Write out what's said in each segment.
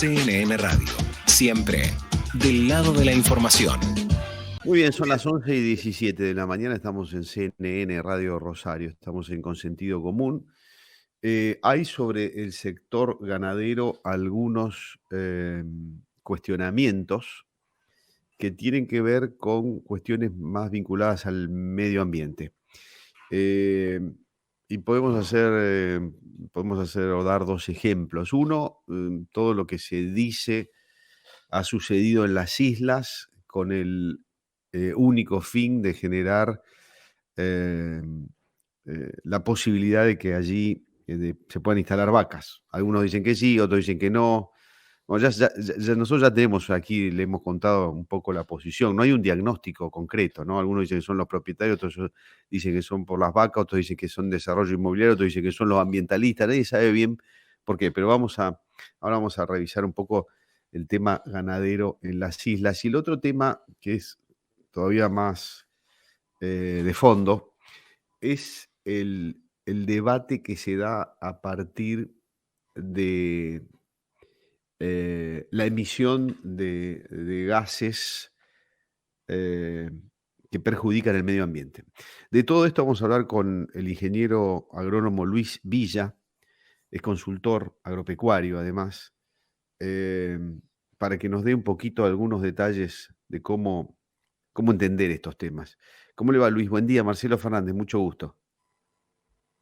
CNN Radio, siempre del lado de la información. Muy bien, son las 11:17 de la mañana, estamos en CNN Radio Rosario, estamos en Consentido Común. Hay sobre el sector ganadero algunos cuestionamientos que tienen que ver con cuestiones más vinculadas al medio ambiente. Y podemos hacer o dar dos ejemplos. Uno, todo lo que se dice ha sucedido en las islas con el único fin de generar eh, la posibilidad de que allí se puedan instalar vacas. Algunos dicen que sí, otros dicen que no. Bueno, nosotros ya tenemos aquí, le hemos contado un poco la posición. No hay un diagnóstico concreto, ¿no? Algunos dicen que son los propietarios, otros dicen que son por las vacas, otros dicen que son desarrollo inmobiliario, otros dicen que son los ambientalistas. Nadie sabe bien por qué, pero ahora vamos a revisar un poco el tema ganadero en las islas. Y el otro tema, que es todavía más de fondo, es el debate que se da a partir de la emisión de gases que perjudican el medio ambiente. De todo esto vamos a hablar con el ingeniero agrónomo Luis Villa, es consultor agropecuario además, para que nos dé un poquito algunos detalles de cómo entender estos temas. ¿Cómo le va, Luis? Buen día, Marcelo Fernández, mucho gusto.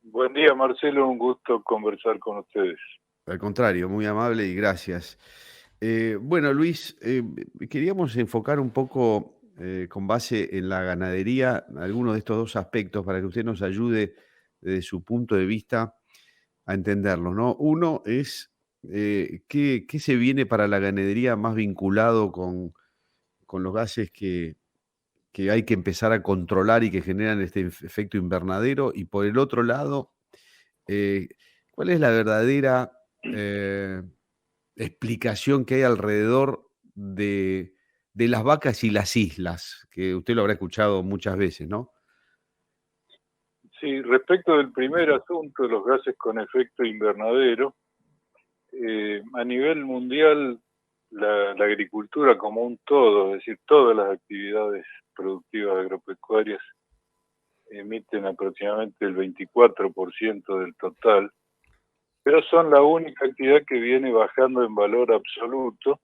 Buen día, Marcelo, un gusto conversar con ustedes. Al contrario, muy amable y gracias. Bueno, Luis, queríamos enfocar un poco con base en la ganadería algunos de estos dos aspectos para que usted nos ayude desde su punto de vista a entenderlos, ¿no? Uno es ¿qué se viene para la ganadería más vinculado con los gases que hay que empezar a controlar y que generan este efecto invernadero? Y por el otro lado, ¿cuál es la verdadera explicación que hay alrededor de las vacas y las islas? Que usted lo habrá escuchado muchas veces, ¿no? Sí, respecto del primer asunto, de los gases con efecto invernadero, a nivel mundial, la agricultura como un todo, es decir, todas las actividades productivas agropecuarias emiten aproximadamente el 24% del total, pero son la única actividad que viene bajando en valor absoluto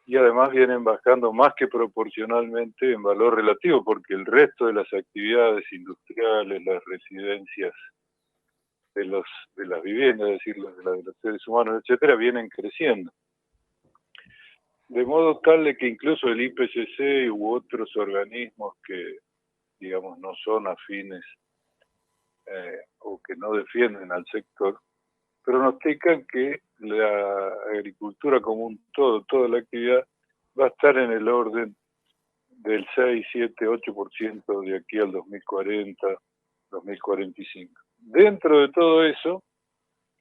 y además vienen bajando más que proporcionalmente en valor relativo, porque el resto de las actividades industriales, las residencias de las viviendas, es decir, de los seres humanos, etcétera, vienen creciendo. De modo tal de que incluso el IPCC u otros organismos que, digamos, no son afines o que no defienden al sector, pronostican que la agricultura como un todo, toda la actividad, va a estar en el orden del 6, 7, 8% de aquí al 2040, 2045. Dentro de todo eso,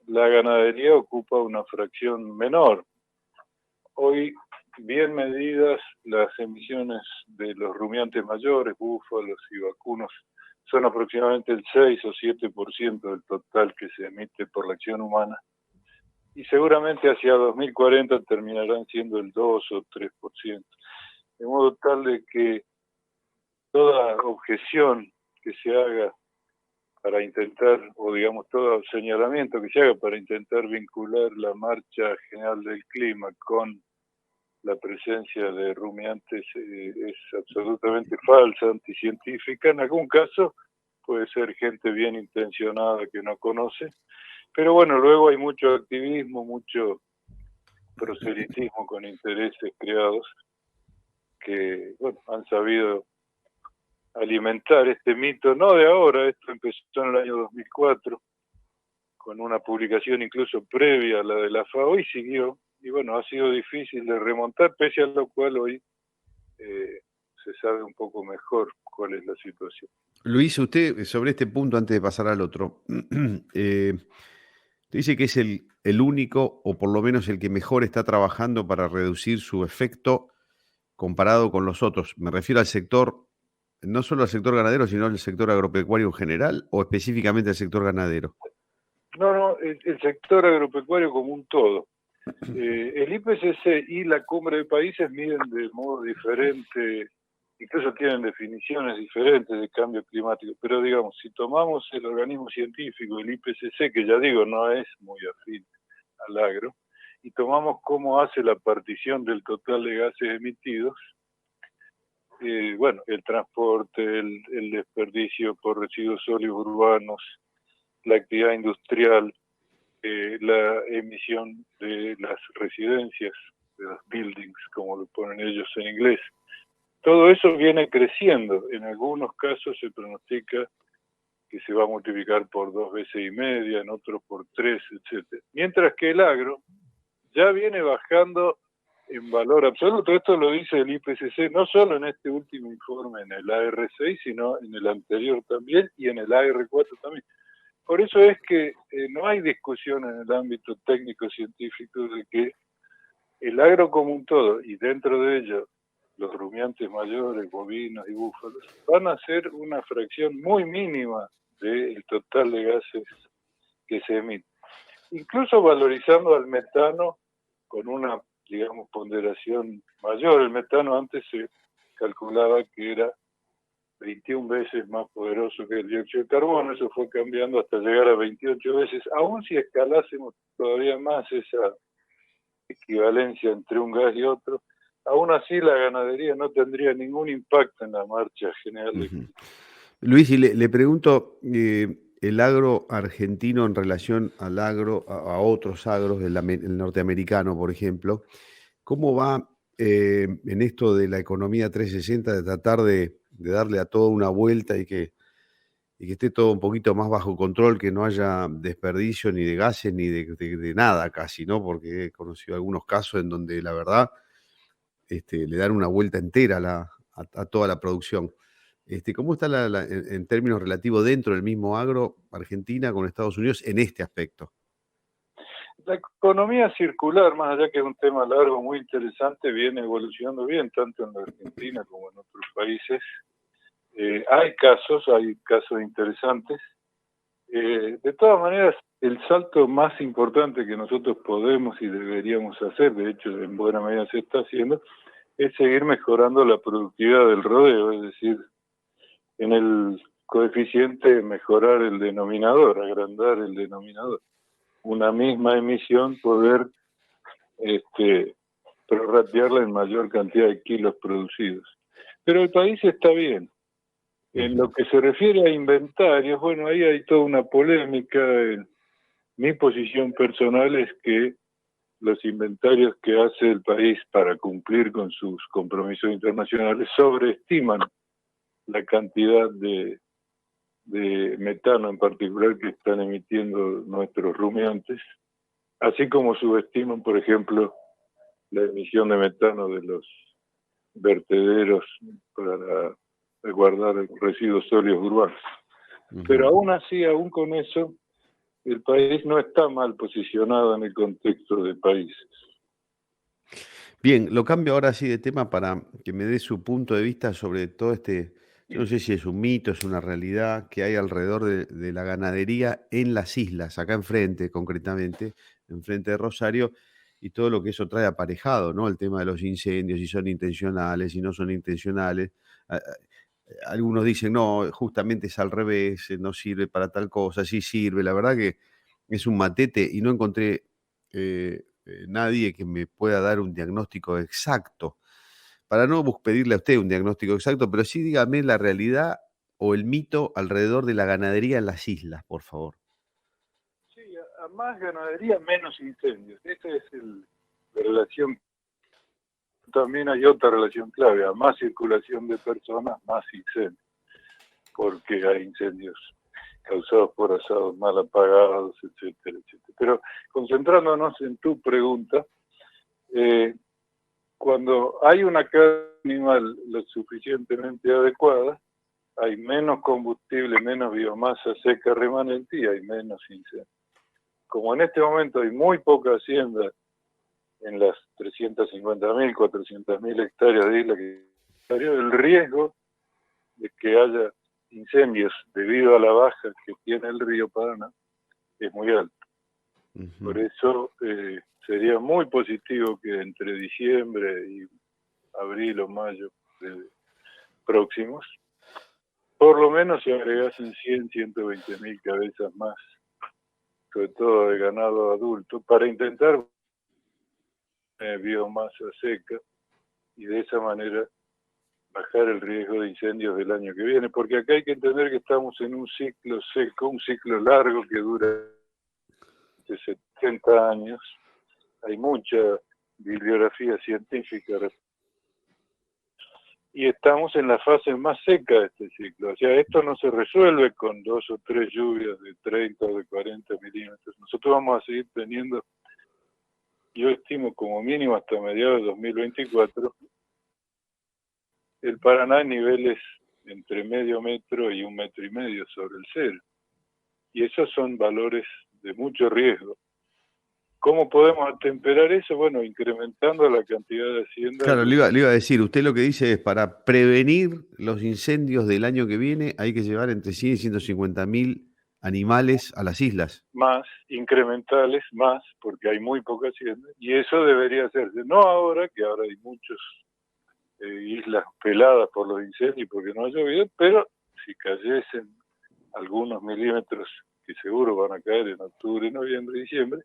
la ganadería ocupa una fracción menor. Hoy, bien medidas, las emisiones de los rumiantes mayores, búfalos y vacunos, son aproximadamente el 6 o 7% del total que se emite por la acción humana. Y seguramente hacia 2040 terminarán siendo el 2 o 3%. De modo tal de que toda objeción que se haga para intentar, o digamos todo señalamiento que se haga para intentar vincular la marcha general del clima con la presencia de rumiantes es absolutamente falsa, anticientífica. En algún caso puede ser gente bien intencionada que no conoce, pero bueno, luego hay mucho activismo, mucho proselitismo con intereses creados que bueno, han sabido alimentar este mito, no de ahora, esto empezó en el año 2004, con una publicación incluso previa a la de la FAO y siguió, y bueno, ha sido difícil de remontar, pese a lo cual hoy se sabe un poco mejor cuál es la situación. Luis, usted sobre este punto, antes de pasar al otro, dice que es el único, o por lo menos el que mejor está trabajando para reducir su efecto comparado con los otros. Me refiero al sector, no solo al sector ganadero, sino al sector agropecuario en general, o específicamente al sector ganadero. No, el sector agropecuario como un todo. El IPCC y la Cumbre de Países miden de modo diferente, incluso tienen definiciones diferentes de cambio climático, pero digamos, si tomamos el organismo científico, el IPCC, que ya digo, no es muy afín al agro, y tomamos cómo hace la partición del total de gases emitidos, bueno, el transporte, el desperdicio por residuos sólidos urbanos, la actividad industrial, la emisión de las residencias, de los buildings, como lo ponen ellos en inglés. Todo eso viene creciendo. En algunos casos se pronostica que se va a multiplicar por 2,5 veces, en otros por 3, etc. Mientras que el agro ya viene bajando en valor absoluto. Esto lo dice el IPCC, no solo en este último informe, en el AR6, sino en el anterior también y en el AR4 también. Por eso es que no hay discusión en el ámbito técnico-científico de que el agro como un todo, y dentro de ello los rumiantes mayores, bovinos y búfalos, van a ser una fracción muy mínima del total de gases que se emiten. Incluso valorizando al metano con una, digamos, ponderación mayor. El metano antes se calculaba que era 21 veces más poderoso que el dióxido de carbono, eso fue cambiando hasta llegar a 28 veces, aún si escalásemos todavía más esa equivalencia entre un gas y otro, aún así la ganadería no tendría ningún impacto en la marcha general. Uh-huh. Luis, y le pregunto, el agro argentino en relación al agro, a otros agros, el norteamericano, por ejemplo, ¿cómo va en esto de la economía 360, de tratar de darle a todo una vuelta y que esté todo un poquito más bajo control, que no haya desperdicio ni de gases ni de nada casi, ¿no? Porque he conocido algunos casos en donde la verdad le dan una vuelta entera a toda la producción. ¿Cómo está en términos relativos dentro del mismo agro Argentina con Estados Unidos en este aspecto? La economía circular, más allá que es un tema largo, muy interesante, viene evolucionando bien, tanto en la Argentina como en otros países. Hay casos interesantes. De todas maneras, el salto más importante que nosotros podemos y deberíamos hacer, de hecho en buena medida se está haciendo, es seguir mejorando la productividad del rodeo, es decir, en el coeficiente mejorar el denominador, agrandar el denominador. Una misma emisión poder prorratearla en mayor cantidad de kilos producidos. Pero el país está bien. En lo que se refiere a inventarios, bueno, ahí hay toda una polémica. Mi posición personal es que los inventarios que hace el país para cumplir con sus compromisos internacionales sobreestiman la cantidad de metano en particular que están emitiendo nuestros rumiantes, así como subestiman, por ejemplo, la emisión de metano de los vertederos para guardar residuos sólidos urbanos. Pero aún así, aún con eso, el país no está mal posicionado en el contexto de países. Bien, lo cambio ahora sí de tema para que me dé su punto de vista sobre todo yo no sé si es un mito, es una realidad que hay alrededor de la ganadería en las islas, acá enfrente concretamente, enfrente de Rosario, y todo lo que eso trae aparejado, ¿no? El tema de los incendios, si son intencionales, si no son intencionales. Algunos dicen, no, justamente es al revés, no sirve para tal cosa, sí sirve. La verdad que es un matete y no encontré nadie que me pueda dar un diagnóstico exacto. Para no pedirle a usted un diagnóstico exacto, pero sí dígame la realidad o el mito alrededor de la ganadería en las islas, por favor. Sí, a más ganadería, menos incendios. Esa es la relación. También hay otra relación clave, a más circulación de personas, más incendios, porque hay incendios causados por asados mal apagados, etcétera, etcétera. Pero concentrándonos en tu pregunta, cuando hay una carga animal lo suficientemente adecuada, hay menos combustible, menos biomasa seca remanente y hay menos incendios. Como en este momento hay muy poca hacienda en las 350.000, 400.000 hectáreas de isla, el riesgo de que haya incendios debido a la baja que tiene el río Paraná es muy alto. Por eso sería muy positivo que entre diciembre y abril o mayo próximos, por lo menos se agregasen 120.000 cabezas más, sobre todo de ganado adulto, para intentar biomasa seca y de esa manera bajar el riesgo de incendios del año que viene, porque acá hay que entender que estamos en un ciclo seco, un ciclo largo que dura de 70 años. Hay mucha bibliografía científica y estamos en la fase más seca de este ciclo. O sea, esto no se resuelve con 2 o 3 lluvias de 30 o de 40 milímetros. Nosotros vamos a seguir teniendo, yo estimo como mínimo hasta mediados de 2024, el Paraná en niveles entre medio metro y 1,5 metros sobre el cero. Y esos son valores de mucho riesgo. ¿Cómo podemos atemperar eso? Bueno, incrementando la cantidad de haciendas. Claro, le iba a decir, usted lo que dice es, para prevenir los incendios del año que viene hay que llevar entre 100 y 150.000 animales a las islas. Más, incrementales, más, porque hay muy pocas haciendas, y eso debería hacerse, no ahora, que ahora hay muchas islas peladas por los incendios porque no ha llovido, pero si cayesen algunos milímetros, que seguro van a caer en octubre, noviembre, diciembre,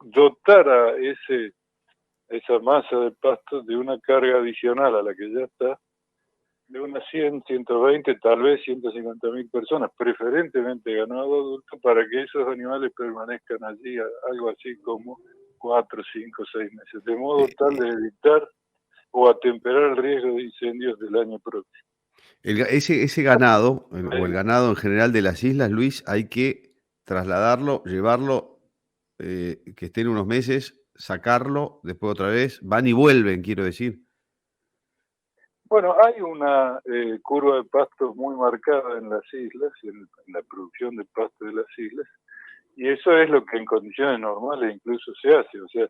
dotar a esa masa de pasto de una carga adicional a la que ya está, de unas 100, 120, tal vez 150.000 personas, preferentemente ganado adulto, para que esos animales permanezcan allí algo así como 4, 5, 6 meses, de modo tal de evitar o atemperar el riesgo de incendios del año próximo. Ese ganado, o el ganado en general de las islas, Luis, hay que trasladarlo, llevarlo, que estén unos meses, sacarlo, después otra vez, van y vuelven, quiero decir. Bueno, hay una curva de pastos muy marcada en las islas, en la producción de pasto de las islas, y eso es lo que en condiciones normales incluso se hace. O sea,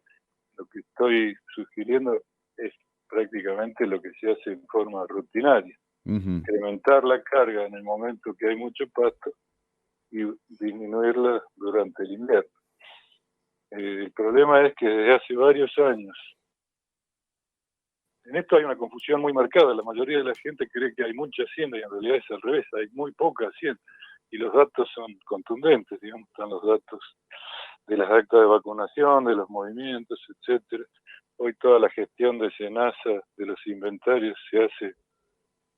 lo que estoy sugiriendo es prácticamente lo que se hace en forma rutinaria. Incrementar la carga en el momento que hay mucho pasto y disminuirla durante el invierno. El problema es que desde hace varios años, en esto hay una confusión muy marcada. La mayoría de la gente cree que hay mucha hacienda y en realidad es al revés, hay muy poca hacienda. Y los datos son contundentes, digamos, están los datos de las actas de vacunación, de los movimientos, etcétera. Hoy toda la gestión de SENASA, de los inventarios, se hace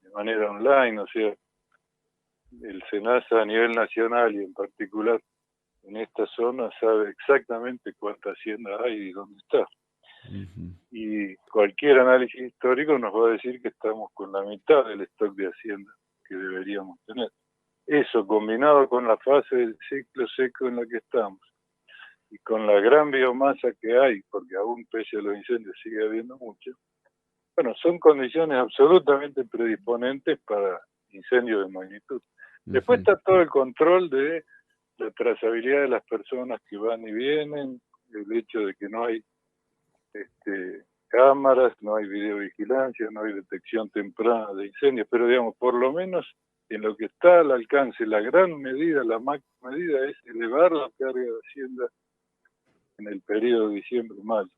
de manera online, o sea, el SENASA a nivel nacional y en particular en esta zona sabe exactamente cuánta hacienda hay y dónde está. Y cualquier análisis histórico nos va a decir que estamos con la mitad del stock de hacienda que deberíamos tener. Eso combinado con la fase del ciclo seco en la que estamos y con la gran biomasa que hay, porque aún pese a los incendios sigue habiendo mucho, bueno, son condiciones absolutamente predisponentes para incendios de magnitud. Después está todo el control de la trazabilidad de las personas que van y vienen, el hecho de que no hay cámaras, no hay videovigilancia, no hay detección temprana de incendios, pero digamos, por lo menos en lo que está al alcance, la gran medida, la máxima medida es elevar la carga de hacienda en el periodo de diciembre-mayo.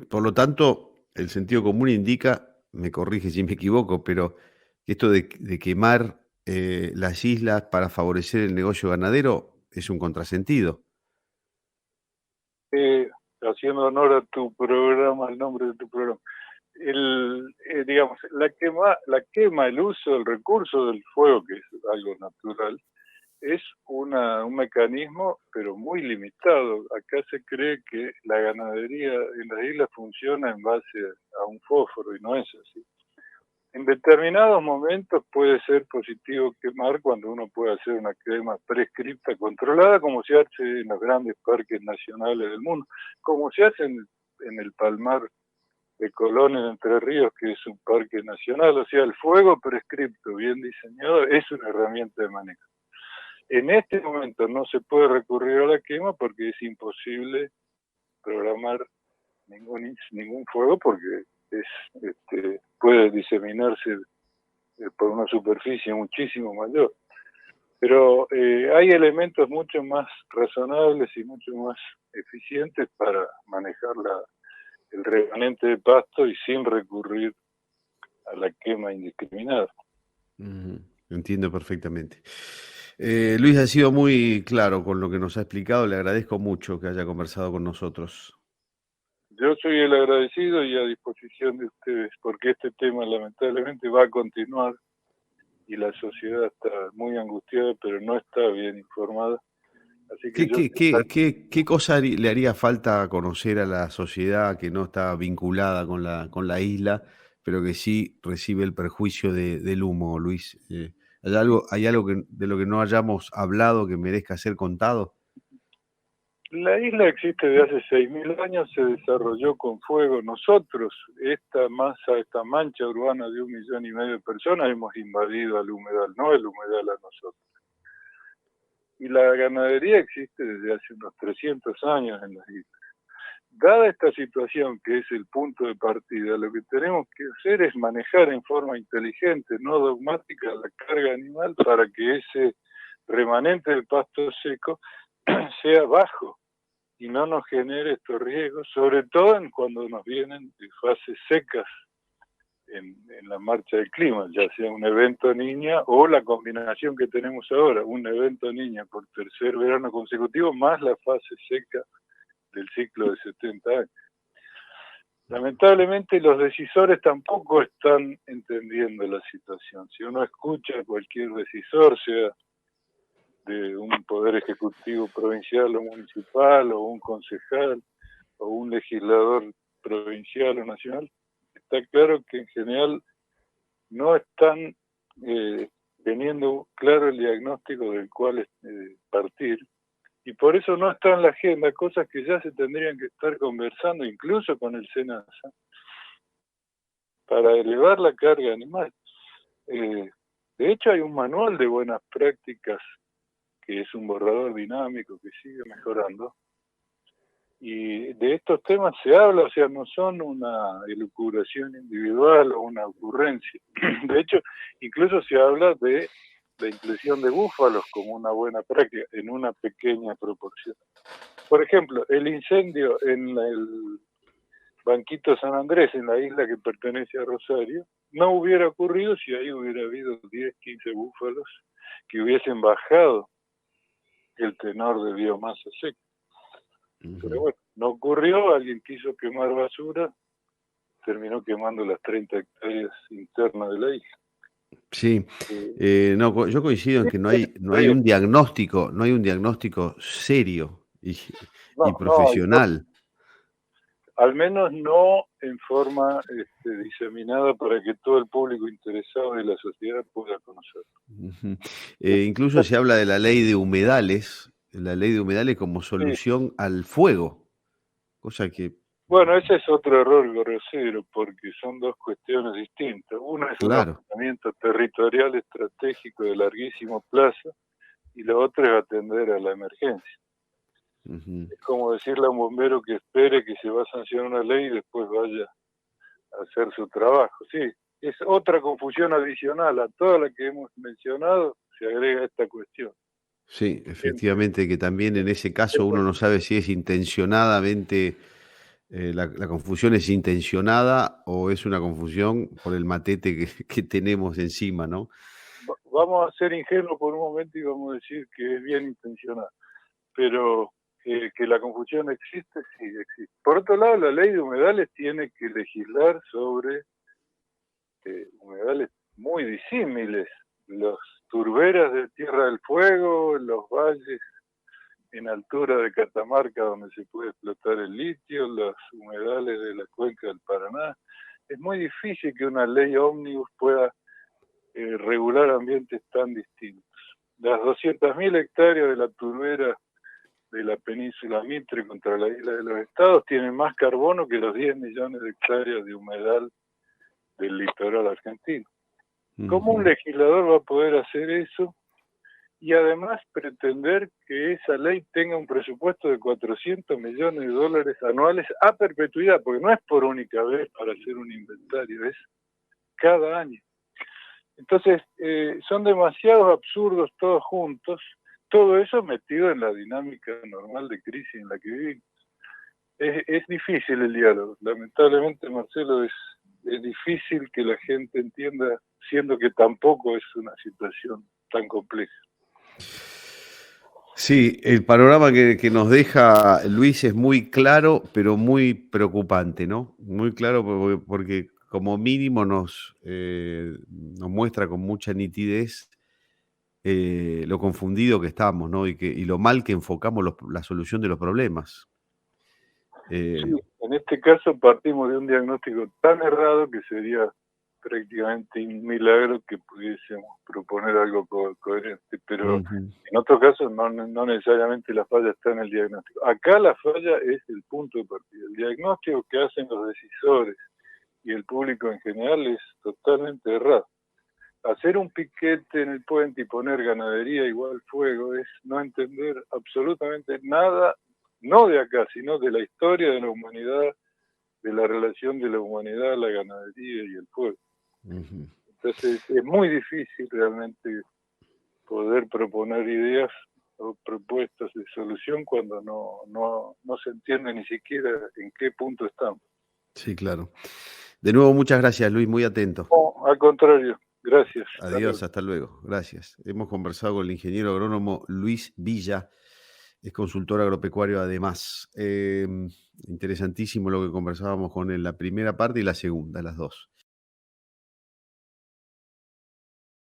Por lo tanto, el sentido común indica, me corrige si me equivoco, pero esto de quemar las islas para favorecer el negocio ganadero es un contrasentido. Haciendo honor a tu programa, el nombre de tu programa, digamos, la quema, el uso, el recurso del fuego, que es algo natural, es un mecanismo, pero muy limitado. Acá se cree que la ganadería en las islas funciona en base a un fósforo y no es así. En determinados momentos puede ser positivo quemar cuando uno puede hacer una quema prescripta controlada, como se hace en los grandes parques nacionales del mundo, como se hace en el Palmar de Colón en Entre Ríos, que es un parque nacional. O sea, el fuego prescripto, bien diseñado, es una herramienta de manejo. En este momento no se puede recurrir a la quema porque es imposible programar ningún fuego porque puede diseminarse por una superficie muchísimo mayor. Pero hay elementos mucho más razonables y mucho más eficientes para manejar el remanente de pasto y sin recurrir a la quema indiscriminada. Entiendo perfectamente. Luis ha sido muy claro con lo que nos ha explicado. Le agradezco mucho que haya conversado con nosotros. Yo soy el agradecido y a disposición de ustedes, porque este tema lamentablemente va a continuar y la sociedad está muy angustiada, pero no está bien informada. Así que ¿Qué cosa le haría falta conocer a la sociedad que no está vinculada con la isla, pero que sí recibe el perjuicio del humo, Luis? ¿Hay algo de lo que no hayamos hablado que merezca ser contado? La isla existe desde hace 6.000 años, se desarrolló con fuego. Nosotros, esta mancha urbana de 1,5 millones de personas, hemos invadido al humedal, no el humedal a nosotros. Y la ganadería existe desde hace unos 300 años en las islas. Dada esta situación, que es el punto de partida, lo que tenemos que hacer es manejar en forma inteligente, no dogmática, la carga animal para que ese remanente del pasto seco sea bajo y no nos genere estos riesgos, sobre todo cuando nos vienen de fases secas en la marcha del clima, ya sea un evento niña o la combinación que tenemos ahora, un evento niña por tercer verano consecutivo más la fase seca del ciclo de 70 años. Lamentablemente los decisores tampoco están entendiendo la situación. Si uno escucha a cualquier decisor, sea de un poder ejecutivo provincial o municipal, o un concejal, o un legislador provincial o nacional, está claro que en general no están teniendo claro el diagnóstico del cual partir, y por eso no está en la agenda cosas que ya se tendrían que estar conversando, incluso con el SENASA, para elevar la carga animal. De hecho, hay un manual de buenas prácticas que es un borrador dinámico que sigue mejorando, y de estos temas se habla, o sea, no son una elucubración individual o una ocurrencia. De hecho, incluso se habla de la inclusión de búfalos como una buena práctica en una pequeña proporción. Por ejemplo, el incendio en el Banquito San Andrés, en la isla que pertenece a Rosario, no hubiera ocurrido si ahí hubiera habido 10, 15 búfalos que hubiesen bajado el tenor de biomasa seca. Pero bueno, no ocurrió, alguien quiso quemar basura, terminó quemando las 30 hectáreas internas de la isla. Sí, no, yo coincido en que no hay un diagnóstico serio y profesional. Al menos no en forma diseminada para que todo el público interesado de la sociedad pueda conocerlo. Incluso se habla de la ley de humedales como solución al fuego, cosa que... Bueno, ese es otro error grosero, porque son dos cuestiones distintas. Una es un ordenamiento territorial estratégico de larguísimo plazo, y la otra es atender a la emergencia. Es como decirle a un bombero que espere que se va a sancionar una ley y después vaya a hacer su trabajo. Sí, es otra confusión adicional a toda la que hemos mencionado, se agrega esta cuestión. Sí, efectivamente, que también en ese caso uno no sabe si es intencionadamente, la confusión es intencionada o es una confusión por el matete que tenemos encima, ¿no? Vamos a ser ingenuos por un momento y vamos a decir que es bien intencionada, pero que la confusión existe, sí existe. Por otro lado, la ley de humedales tiene que legislar sobre humedales muy disímiles, las turberas de Tierra del Fuego, los valles en altura de Catamarca donde se puede explotar el litio, los humedales de la cuenca del Paraná. Es muy difícil que una ley ómnibus pueda regular ambientes tan distintos. Las 200.000 hectáreas de la turbera de la península Mitre contra la isla de los Estados tienen más carbono que los 10 millones de hectáreas de humedal del litoral argentino. ¿Cómo un legislador va a poder hacer eso y además pretender que esa ley tenga un presupuesto de 400 millones de dólares anuales a perpetuidad? Porque no es por única vez para hacer un inventario, es cada año. Entonces, son demasiados absurdos todos juntos, todo eso metido en la dinámica normal de crisis en la que vivimos. Es difícil el diálogo, lamentablemente, Marcelo, es difícil que la gente entienda, siendo que tampoco es una situación tan compleja. Sí, el panorama que nos deja Luis es muy claro, pero muy preocupante, ¿no? Muy claro porque como mínimo nos muestra con mucha nitidez lo confundido que estamos, ¿no? Y lo mal que enfocamos la solución de los problemas. Sí, en este caso partimos de un diagnóstico tan errado que sería prácticamente un milagro que pudiésemos proponer algo coherente, pero en otros casos no necesariamente la falla está en el diagnóstico. Acá la falla es el punto de partida. El diagnóstico que hacen los decisores y el público en general es totalmente errado. Hacer un piquete en el puente y poner ganadería igual fuego es no entender absolutamente nada, no de acá, sino de la historia de la humanidad, de la relación de la humanidad, la ganadería y el fuego. Entonces es muy difícil realmente poder proponer ideas o propuestas de solución cuando no se entiende ni siquiera en qué punto estamos. Sí, claro. De nuevo, muchas gracias, Luis, muy atento. No, al contrario, gracias. Adiós, hasta luego. Gracias. Hemos conversado con el ingeniero agrónomo Luis Villa, es consultor agropecuario además. Interesantísimo lo que conversábamos con él, la primera parte y la segunda, las dos.